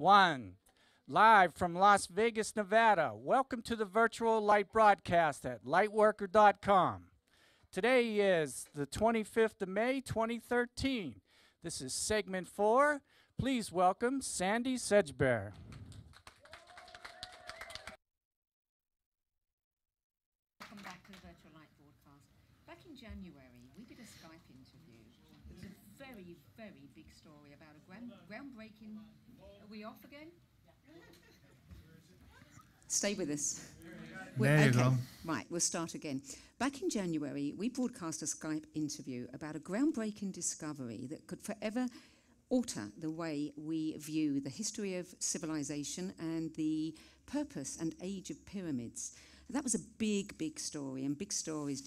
one. Live from Las Vegas, Nevada. Welcome to the virtual light broadcast at lightworker.com. Today is the 25th of May, 2013. This is segment 4. Please welcome Sandie Sedgebear. Welcome back to the virtual light broadcast. Back in January, we did a Skype interview. It was a very, very big story about a groundbreaking... Are we off again? Stay with us. There you go. Right, we'll start again. Back in January, we broadcast a Skype interview about a groundbreaking discovery that could forever alter the way we view the history of civilization and the purpose and age of pyramids. That was a big, big story, and big stories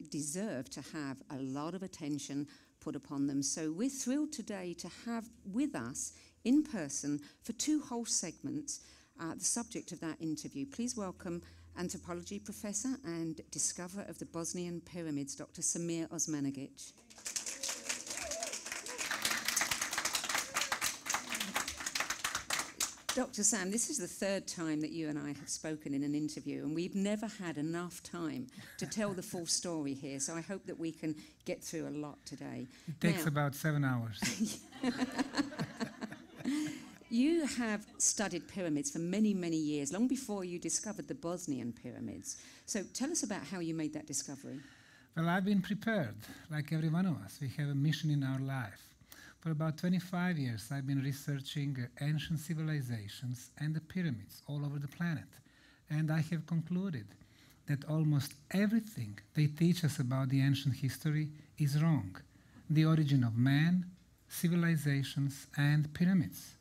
deserve to have a lot of attention put upon them. So we're thrilled today to have with us in person for 2 whole segments the subject of that interview. Please welcome anthropology professor and discoverer of the Bosnian Pyramids, Dr. Osmanagich. Dr. Sam, this is the 3rd time that you and I have spoken in an interview, and we've never had enough time to tell the full story here, so I hope that we can get through a lot today. It takes about 7 hours. You have studied pyramids for many, many years, long before you discovered the Bosnian pyramids. So tell us about how you made that discovery. Well, I've been prepared, like every one of us. We have a mission in our life. For about 25 years, I've been researching ancient civilizations and the pyramids all over the planet. And I have concluded that almost everything they teach us about the ancient history is wrong. The origin of man, civilizations, and pyramids.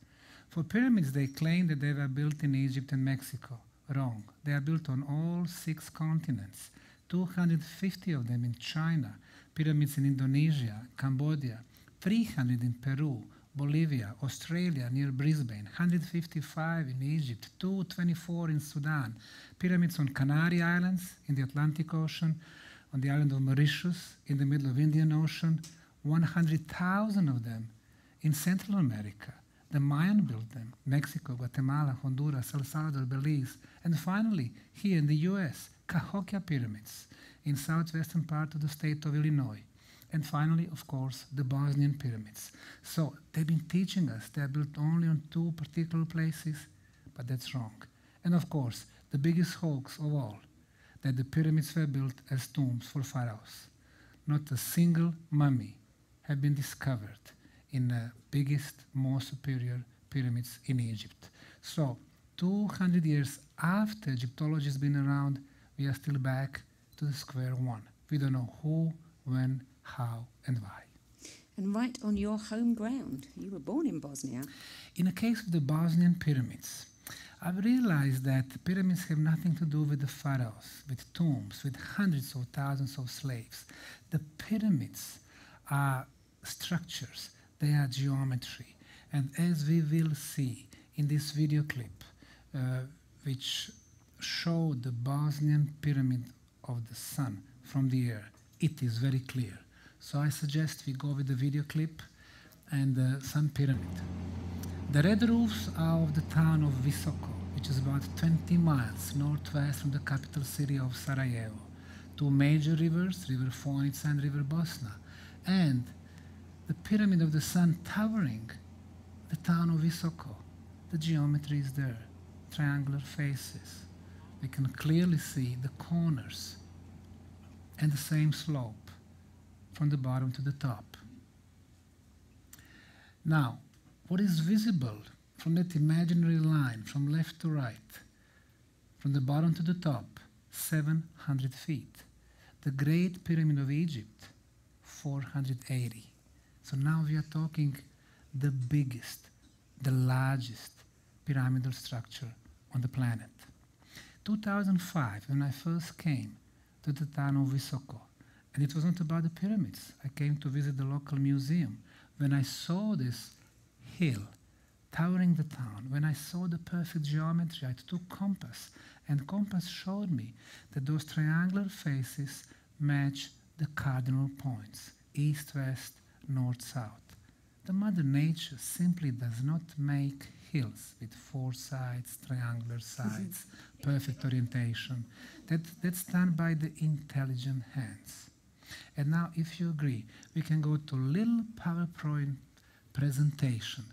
For pyramids, they claim that they were built in Egypt and Mexico. Wrong. They are built on all 6 continents, 250 of them in China, pyramids in Indonesia, Cambodia, 300 in Peru, Bolivia, Australia near Brisbane, 155 in Egypt, 224 in Sudan, pyramids on Canary Islands in the Atlantic Ocean, on the island of Mauritius in the middle of Indian Ocean, 100,000 of them in Central America. The Mayan built them, Mexico, Guatemala, Honduras, El Salvador, Belize, and finally, here in the US, Cahokia Pyramids in southwestern part of the state of Illinois. And finally, of course, the Bosnian Pyramids. So they've been teaching us they are built only on 2 particular places, but that's wrong. And of course, the biggest hoax of all, that the pyramids were built as tombs for pharaohs. Not a single mummy had been discovered in the biggest, most superior pyramids in Egypt. So 200 years after Egyptology has been around, we are still back to the square one. We don't know who, when, how, and why. And right on your home ground. You were born in Bosnia. In the case of the Bosnian pyramids, I've realized that pyramids have nothing to do with the pharaohs, with tombs, with hundreds of thousands of slaves. The pyramids are structures. They are geometry. And as we will see in this video clip, which showed the Bosnian pyramid of the sun from the air, it is very clear. So I suggest we go with the video clip and the Sun Pyramid. The red roofs are of the town of Visoko, which is about 20 miles northwest from the capital city of Sarajevo. 2 major rivers, River Fonica and River Bosna. And the Pyramid of the Sun towering the town of Visoko. The geometry is there, triangular faces. We can clearly see the corners and the same slope from the bottom to the top. Now, what is visible from that imaginary line from left to right, from the bottom to the top, 700 feet. The Great Pyramid of Egypt, 480. So now we are talking the biggest, the largest pyramidal structure on the planet. 2005, when I first came to the town of Visoko, and it was not about the pyramids. I came to visit the local museum. When I saw this hill towering the town, when I saw the perfect geometry, I took compass, and compass showed me that those triangular faces match the cardinal points, east, west, north, south. The Mother Nature simply does not make hills with 4 sides, triangular sides, perfect orientation. That's done by the intelligent hands. And now, if you agree, we can go to a little PowerPoint presentation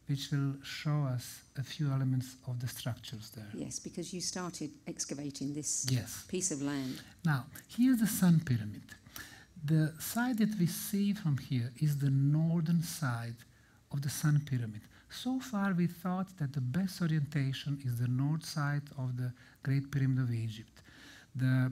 which will show us a few elements of the structures there. Yes, because you started excavating this Yes. piece of land. Now, here's the Sun Pyramid. The side that we see from here is the northern side of the Sun Pyramid. So far, we thought that the best orientation is the north side of the Great Pyramid of Egypt. The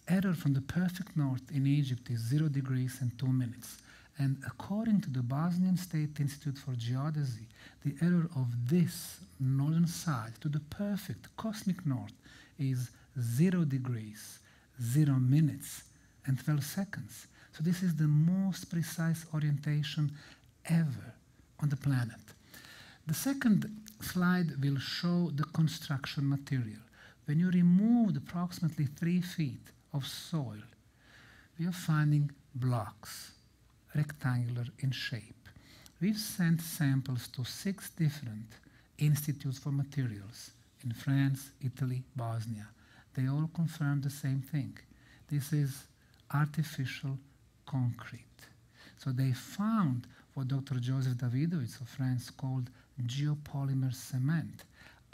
error from the perfect north in Egypt is 0 degrees and 2 minutes. And according to the Bosnian State Institute for Geodesy, the error of this northern side to the perfect cosmic north is 0 degrees, 0 minutes, and 12 seconds. So this is the most precise orientation ever on the planet. The second slide will show the construction material. When you remove approximately 3 feet of soil, we are finding blocks, rectangular in shape. We've sent samples to 6 different institutes for materials in France, Italy, Bosnia. They all confirm the same thing. This is artificial concrete. So they found what Dr. Joseph Davidovich of France called geopolymer cement,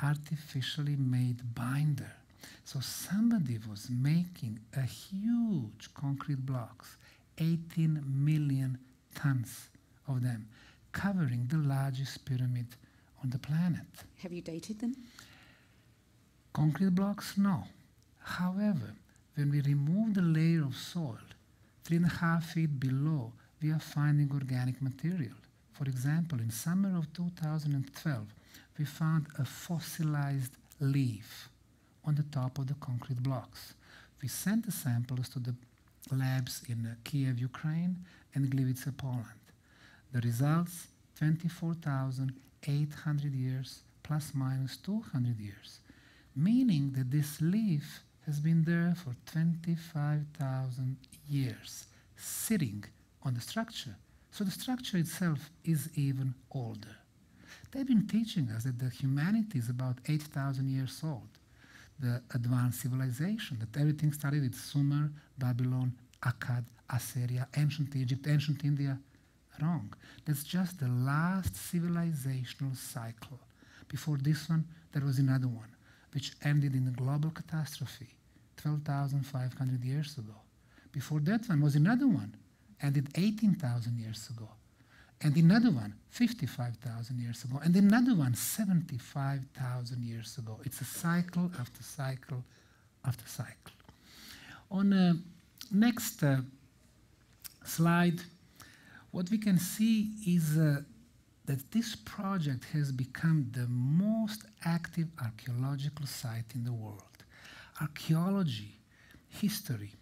artificially made binder. So somebody was making a huge concrete blocks, 18 million tons of them, covering the largest pyramid on the planet. Have you dated them? Concrete blocks, no. However, when we remove the layer of soil, 3.5 feet below, we are finding organic material. For example, in summer of 2012, we found a fossilized leaf on the top of the concrete blocks. We sent the samples to the labs in Kiev, Ukraine, and Gliwice, Poland. The results, 24,800 years plus minus 200 years, meaning that this leaf has been there for 25,000 years, sitting on the structure. So the structure itself is even older. They've been teaching us that the humanity is about 8,000 years old. The advanced civilization, that everything started with Sumer, Babylon, Akkad, Assyria, ancient Egypt, ancient India. Wrong. That's just the last civilizational cycle. Before this one, there was another one, which ended in a global catastrophe 12,500 years ago. Before that one was another one, ended 18,000 years ago. And another one, 55,000 years ago. And another one, 75,000 years ago. It's a cycle after cycle after cycle. On the next slide, what we can see is that this project has become the most active archaeological site in the world. Archaeology, history,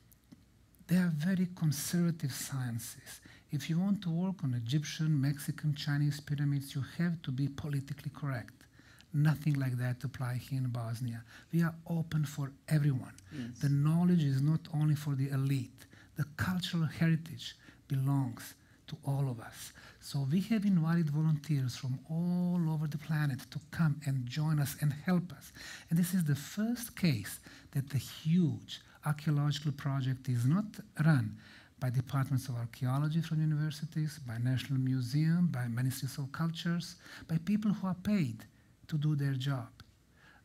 they are very conservative sciences. If you want to work on Egyptian, Mexican, Chinese pyramids, you have to be politically correct. Nothing like that applies here in Bosnia. We are open for everyone. Yes. The knowledge is not only for the elite. The cultural heritage belongs to all of us. So we have invited volunteers from all over the planet to come and join us and help us. And this is the first case that the huge archaeological project is not run by departments of archaeology from universities, by National Museum, by Ministries of Cultures, by people who are paid to do their job,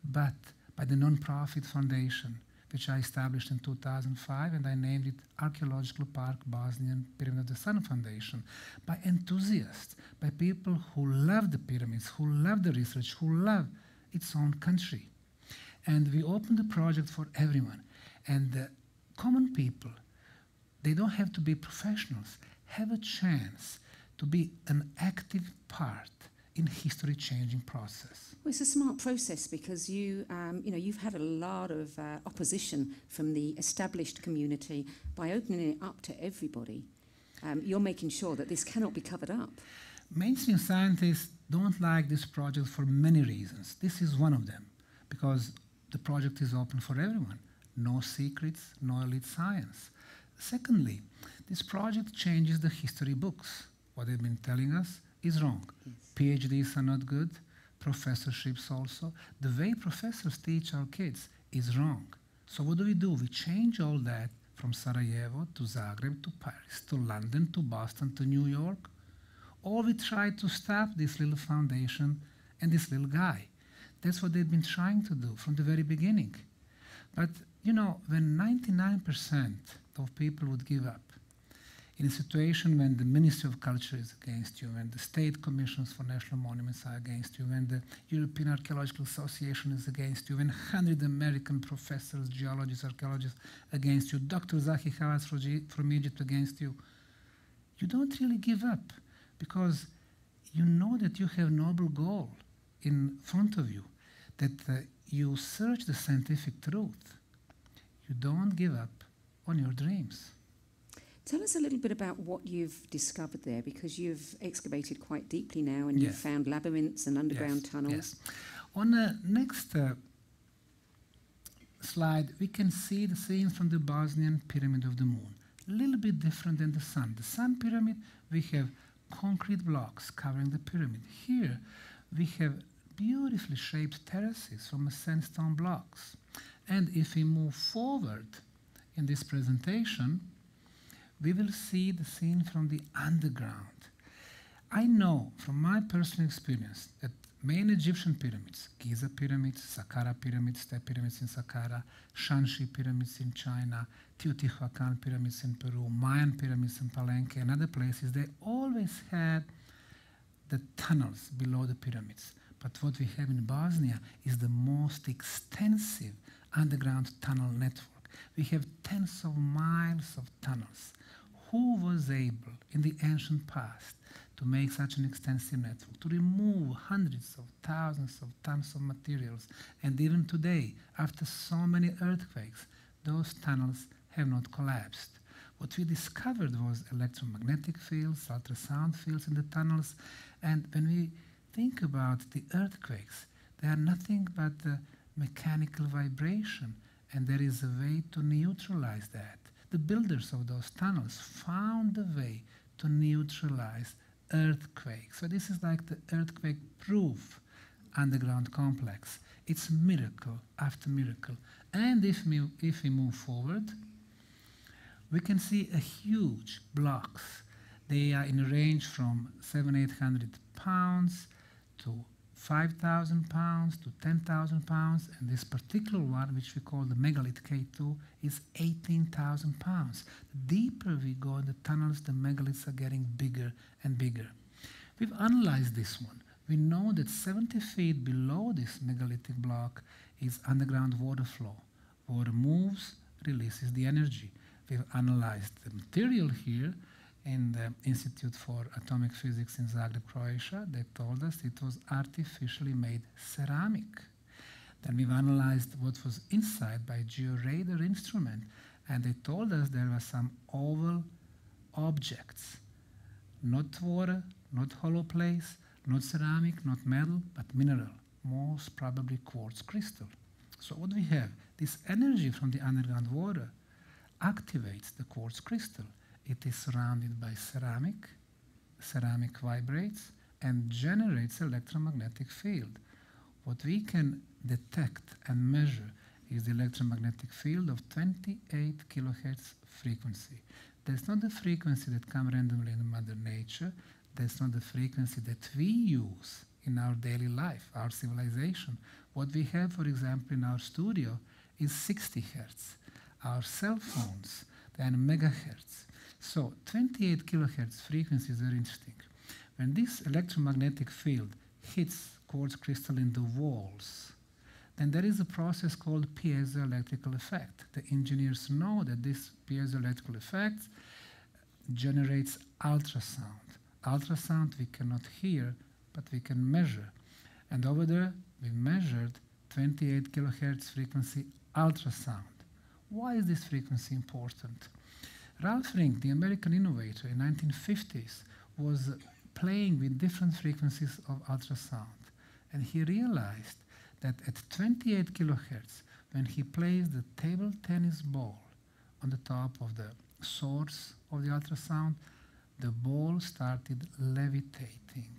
but by the non-profit foundation, which I established in 2005, and I named it Archaeological Park Bosnian Pyramid of the Sun Foundation, by enthusiasts, by people who love the pyramids, who love the research, who love its own country. And we opened the project for everyone. And the common people, they don't have to be professionals, have a chance to be an active part in history-changing process. Well, it's a smart process because you've had a lot of opposition from the established community. By opening it up to everybody, you're making sure that this cannot be covered up. Mainstream scientists don't like this project for many reasons. This is one of them, because the project is open for everyone. No secrets, no elite science. Secondly, this project changes the history books. What they've been telling us, is wrong. Yes. PhDs are not good, professorships also. The way professors teach our kids is wrong. So what do? We change all that from Sarajevo to Zagreb to Paris to London to Boston to New York, or we try to stop this little foundation and this little guy. That's what they've been trying to do from the very beginning. But, you know, when 99% of people would give up, in a situation when the Ministry of Culture is against you, when the state commissions for national monuments are against you, when the European Archaeological Association is against you, when 100 American professors, geologists, archaeologists against you, Dr. Zahi Hawass from Egypt against you, you don't really give up because you know that you have a noble goal in front of you, that you search the scientific truth. You don't give up on your dreams. Tell us a little bit about what you've discovered there, because you've excavated quite deeply now and Yes. you've found labyrinths and underground tunnels. Yes. On the next slide, we can see the scenes from the Bosnian Pyramid of the Moon. A little bit different than the Sun. The Sun Pyramid, we have concrete blocks covering the pyramid. Here, we have beautifully shaped terraces from sandstone blocks. And if we move forward in this presentation, we will see the scene from the underground. I know from my personal experience that main Egyptian pyramids, Giza pyramids, Saqqara pyramids, step pyramids in Saqqara, Shanxi pyramids in China, Teotihuacan pyramids in Peru, Mayan pyramids in Palenque and other places, they always had the tunnels below the pyramids. But what we have in Bosnia is the most extensive underground tunnel network. We have tens of miles of tunnels. Who was able in the ancient past to make such an extensive network, to remove hundreds of thousands of tons of materials? And even today, after so many earthquakes, those tunnels have not collapsed. What we discovered was electromagnetic fields, ultrasound fields in the tunnels. And when we think about the earthquakes, they are nothing but mechanical vibration, and there is a way to neutralize that. The builders of those tunnels found a way to neutralize earthquakes. So this is like the earthquake-proof underground complex. It's miracle after miracle. And if we move forward, we can see a huge blocks. They are in a range from 700-800 pounds to 5,000 pounds to 10,000 pounds, and this particular one, which we call the megalith K2, is 18,000 pounds. The deeper we go in the tunnels, the megaliths are getting bigger and bigger. We've analyzed this one. We know that 70 feet below this megalithic block is underground water flow. Water moves, releases the energy. We've analyzed the material here in the Institute for Atomic Physics in Zagreb, Croatia. They told us it was artificially made ceramic. Then we've analyzed what was inside by georadar instrument, and they told us there were some oval objects. Not water, not hollow place, not ceramic, not metal, but mineral, most probably quartz crystal. So what we have, this energy from the underground water activates the quartz crystal. It is surrounded by ceramic. Ceramic vibrates and generates electromagnetic field. What we can detect and measure is the electromagnetic field of 28 kilohertz frequency. That's not the frequency that comes randomly in Mother Nature. That's not the frequency that we use in our daily life, our civilization. What we have, for example, in our studio is 60 hertz. Our cell phones, they are megahertz. So 28 kilohertz frequency is very interesting. When this electromagnetic field hits quartz crystal in the walls, then there is a process called piezoelectrical effect. The engineers know that this piezoelectrical effect generates ultrasound. Ultrasound we cannot hear, but we can measure. And over there, we measured 28 kilohertz frequency ultrasound. Why is this frequency important? Ralph Rink, the American innovator in 1950s, was playing with different frequencies of ultrasound. And he realized that at 28 kilohertz, when he placed the table tennis ball on the top of the source of the ultrasound, the ball started levitating.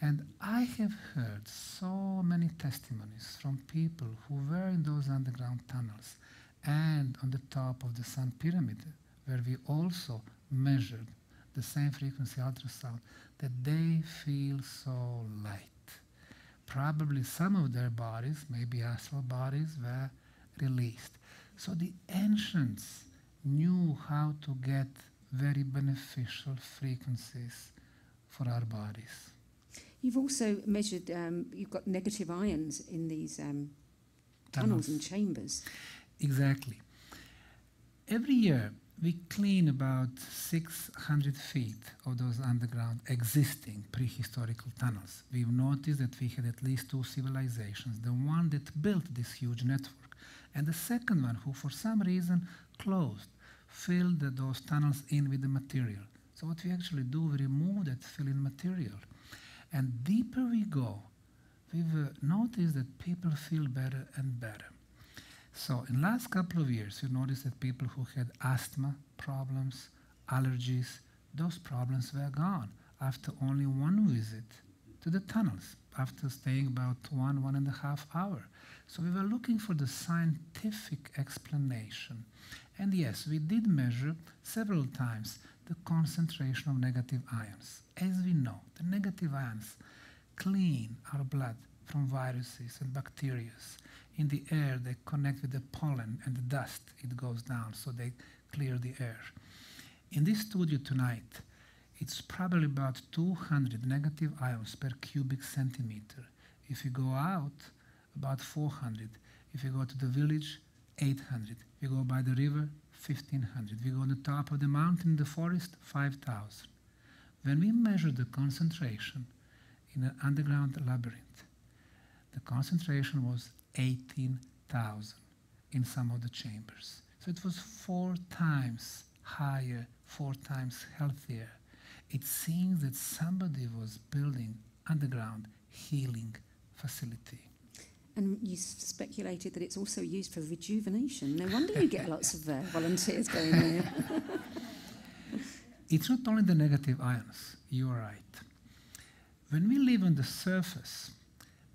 And I have heard so many testimonies from people who were in those underground tunnels and on the top of the Sun Pyramid, where we also measured the same frequency ultrasound, that they feel so light. Probably some of their bodies, maybe astral bodies, were released. So the ancients knew how to get very beneficial frequencies for our bodies. You've also measured, you've got negative ions in these tunnels and chambers. Exactly. Every year we clean about 600 feet of those underground existing prehistorical tunnels. We've noticed that we had at least two civilizations, the one that built this huge network, and the second one who for some reason closed, filled those tunnels in with the material. So what we actually do, we remove that fill-in material. And deeper we go, we've noticed that people feel better and better. So in the last couple of years, we noticed that people who had asthma problems, allergies, those problems were gone after only one visit to the tunnels, after staying about 1.5 hours. So we were looking for the scientific explanation. And yes, we did measure several times the concentration of negative ions. As we know, the negative ions clean our blood from viruses and bacteria. In the air, they connect with the pollen and the dust. It goes down, so they clear the air. In this studio tonight, it's probably about 200 negative ions per cubic centimeter. If you go out, about 400. If you go to the village, 800. If you go by the river, 1,500. If you go on the top of the mountain in the forest, 5,000. When we measure the concentration in an underground labyrinth, the concentration was 18,000 in some of the chambers. So it was 4 times higher, 4 times healthier. It seems that somebody was building underground healing facility. And you speculated that it's also used for rejuvenation. No wonder you get lots of volunteers going there. It's not only the negative ions, you're right. When we live on the surface,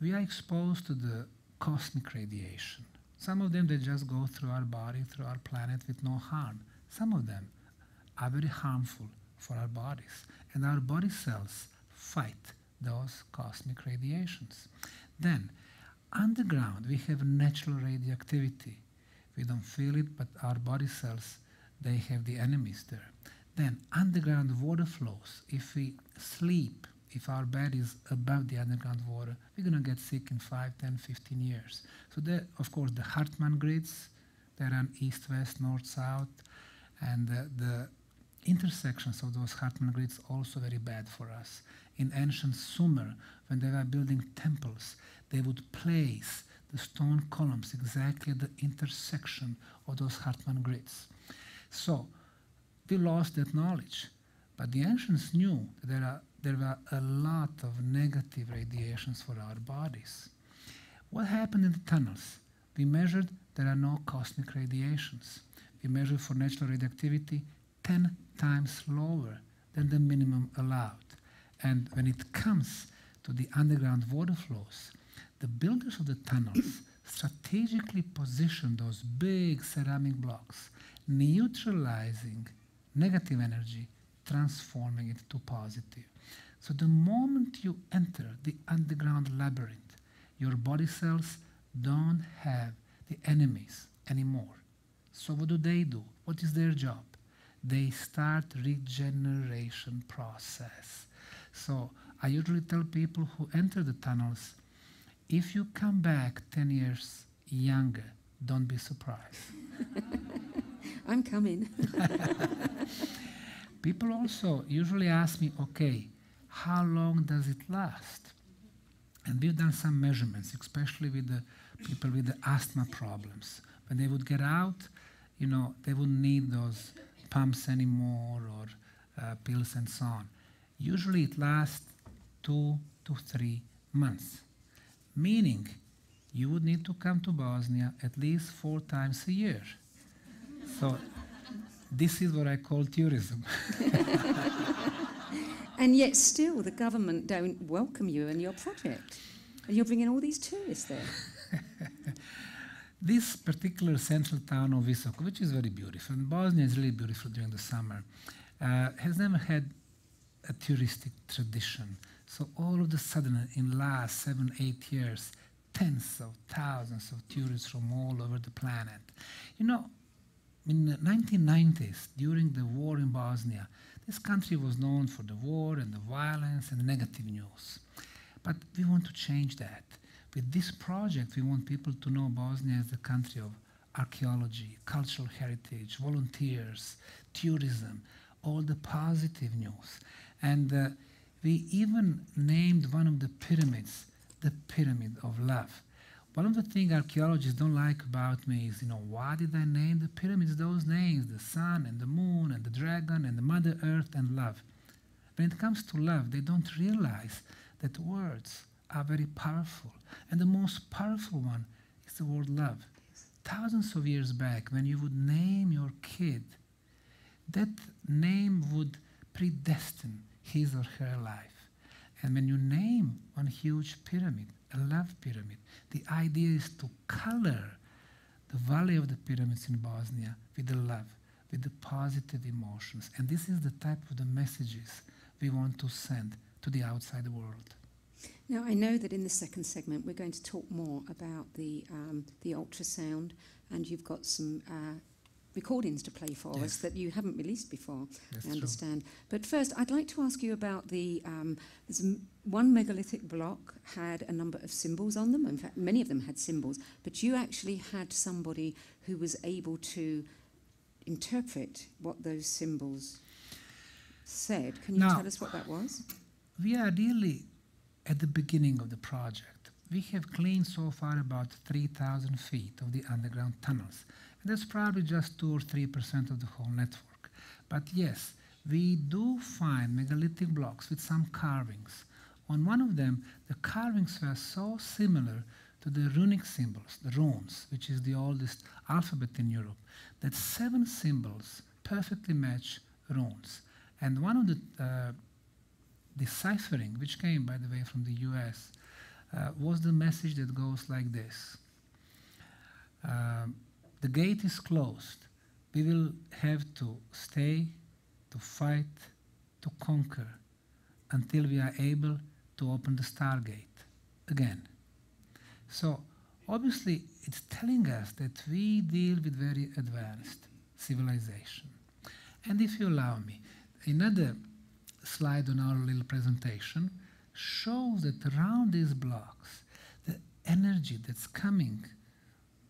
we are exposed to the cosmic radiation. Some of them, they just go through our body, through our planet with no harm. Some of them are very harmful for our bodies. And our body cells fight those cosmic radiations. Then, underground, we have natural radioactivity. We don't feel it, but our body cells, they have the enemies there. Then, underground water flows. If we sleep, if our bed is above the underground water, we're going to get sick in 5, 10, 15 years. So there, of course, the Hartmann grids, they run east, west, north, south, and the intersections of those Hartmann grids also very bad for us. In ancient Sumer, when they were building temples, they would place the stone columns exactly at the intersection of those Hartmann grids. So we lost that knowledge. But the ancients knew that there were a lot of negative radiations for our bodies. What happened in the tunnels? We measured there are no cosmic radiations. We measured for natural radioactivity 10 times lower than the minimum allowed. And when it comes to the underground water flows, the builders of the tunnels strategically positioned those big ceramic blocks, neutralizing negative energy, transforming it to positive. So the moment you enter the underground labyrinth, your body cells don't have the enemies anymore. So what do? What is their job? They start regeneration process. So I usually tell people who enter the tunnels, if you come back 10 years younger, don't be surprised. I'm coming. People also usually ask me, okay, how long does it last? And we've done some measurements, especially with the people with the asthma problems. When they would get out, you know, they wouldn't need those pumps anymore or pills and so on. Usually it lasts 2 to 3 months, meaning you would need to come to Bosnia at least 4 times a year. So this is what I call tourism. And yet still the government don't welcome you and your project. And you're bringing all these tourists there. This particular central town of Visoko, which is very beautiful, and Bosnia is really beautiful during the summer, has never had a touristic tradition. So all of a sudden, in the last 7, 8 years, tens of thousands of tourists from all over the planet. You know, in the 1990s, during the war in Bosnia, this country was known for the war and the violence and the negative news. But we want to change that. With this project, we want people to know Bosnia as a country of archaeology, cultural heritage, volunteers, tourism, all the positive news. And we even named one of the pyramids the Pyramid of Love. One of the things archaeologists don't like about me is, why did I name the pyramids those names? The sun and the moon and the dragon and the Mother Earth and love. When it comes to love, they don't realize that words are very powerful. And the most powerful one is the word love. Thousands of years back, when you would name your kid, that name would predestine his or her life. And when you name one huge pyramid, a love pyramid, the idea is to color the valley of the pyramids in Bosnia with the love, with the positive emotions. And this is the type of the messages we want to send to the outside world. Now, I know that in the second segment we're going to talk more about the ultrasound, and you've got some recordings to play for us that you haven't released before, That's I understand. True. But first, I'd like to ask you about the one megalithic block had a number of symbols on them. In fact, many of them had symbols, but you actually had somebody who was able to interpret what those symbols said. Can you tell us what that was? We are really at the beginning of the project. We have cleaned so far about 3,000 feet of the underground tunnels. That's probably just 2 or 3% of the whole network. But yes, we do find megalithic blocks with some carvings. On one of them, the carvings were so similar to the runic symbols, the runes, which is the oldest alphabet in Europe, that 7 symbols perfectly match runes. And one of the deciphering, which came, by the way, from the US, was the message that goes like this. The gate is closed. We will have to stay, to fight, to conquer, until we are able to open the Stargate again. So obviously it's telling us that we deal with very advanced civilization. And if you allow me, another slide on our little presentation shows that around these blocks, the energy that's coming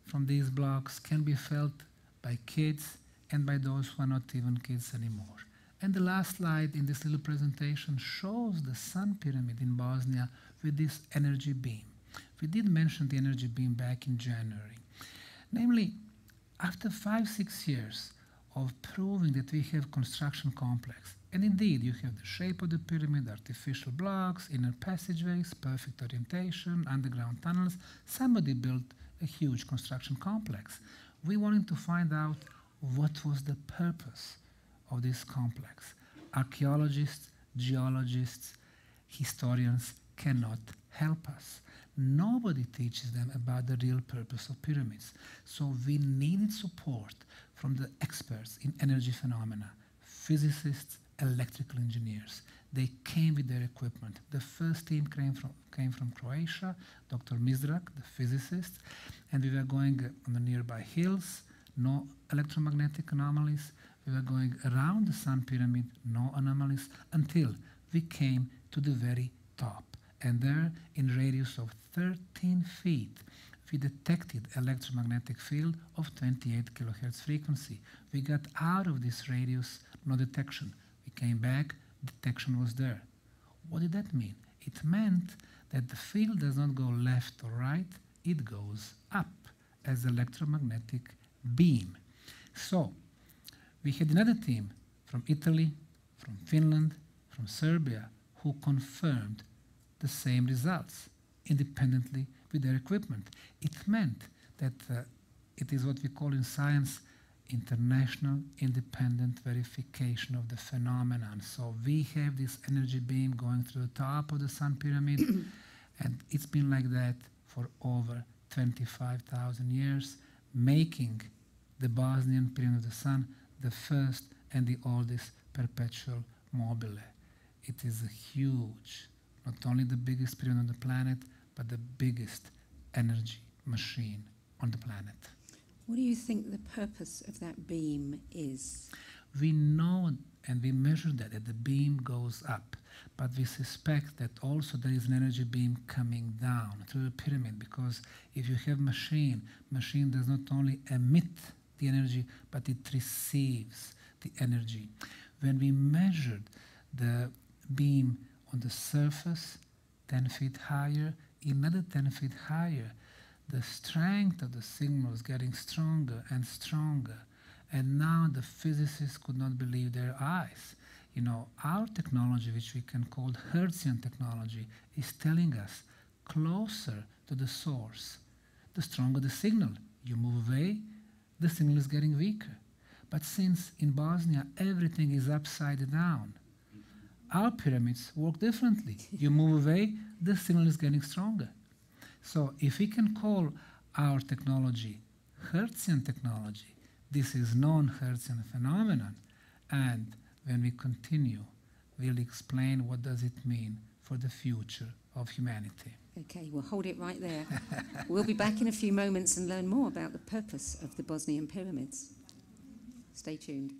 from these blocks can be felt by kids and by those who are not even kids anymore. And the last slide in this little presentation shows the sun pyramid in Bosnia with this energy beam. We did mention the energy beam back in January. Namely, after 5-6 years of proving that we have construction complex, and indeed you have the shape of the pyramid, artificial blocks, inner passageways, perfect orientation, underground tunnels, somebody built a huge construction complex. We wanted to find out what was the purpose of this complex. Archaeologists, geologists, historians cannot help us. Nobody teaches them about the real purpose of pyramids. So we needed support from the experts in energy phenomena, physicists, electrical engineers. They came with their equipment. The first team came from Croatia, Dr. Mizrak, the physicist, and we were going on the nearby hills, no electromagnetic anomalies. We were going around the sun pyramid, no anomalies, until we came to the very top. And there, in radius of 13 feet, we detected electromagnetic field of 28 kilohertz frequency. We got out of this radius, no detection. We came back, detection was there. What did that mean? It meant that the field does not go left or right, it goes up as electromagnetic beam. So we had another team from Italy, from Finland, from Serbia, who confirmed the same results independently with their equipment. It meant that it is what we call in science international independent verification of the phenomenon. So we have this energy beam going through the top of the Sun Pyramid, and it's been like that for over 25,000 years, making the Bosnian Pyramid of the Sun the first and the oldest perpetual mobile. It is a huge, not only the biggest pyramid on the planet, but the biggest energy machine on the planet. What do you think the purpose of that beam is? We know and we measure that the beam goes up, but we suspect that also there is an energy beam coming down through the pyramid, because if you have machine does not only emit the energy, but it receives the energy. When we measured the beam on the surface, 10 feet higher, another 10 feet higher, the strength of the signal was getting stronger and stronger. And now the physicists could not believe their eyes. You know, our technology, which we can call Hertzian technology, is telling us closer to the source, the stronger the signal. You move away, the signal is getting weaker. But since in Bosnia everything is upside down, our pyramids work differently. You move away, the signal is getting stronger. So if we can call our technology Hertzian technology, this is non-Hertzian phenomenon. And when we continue, we'll explain what does it mean for the future of humanity. Okay, we'll hold it right there. We'll be back in a few moments and learn more about the purpose of the Bosnian pyramids. Stay tuned.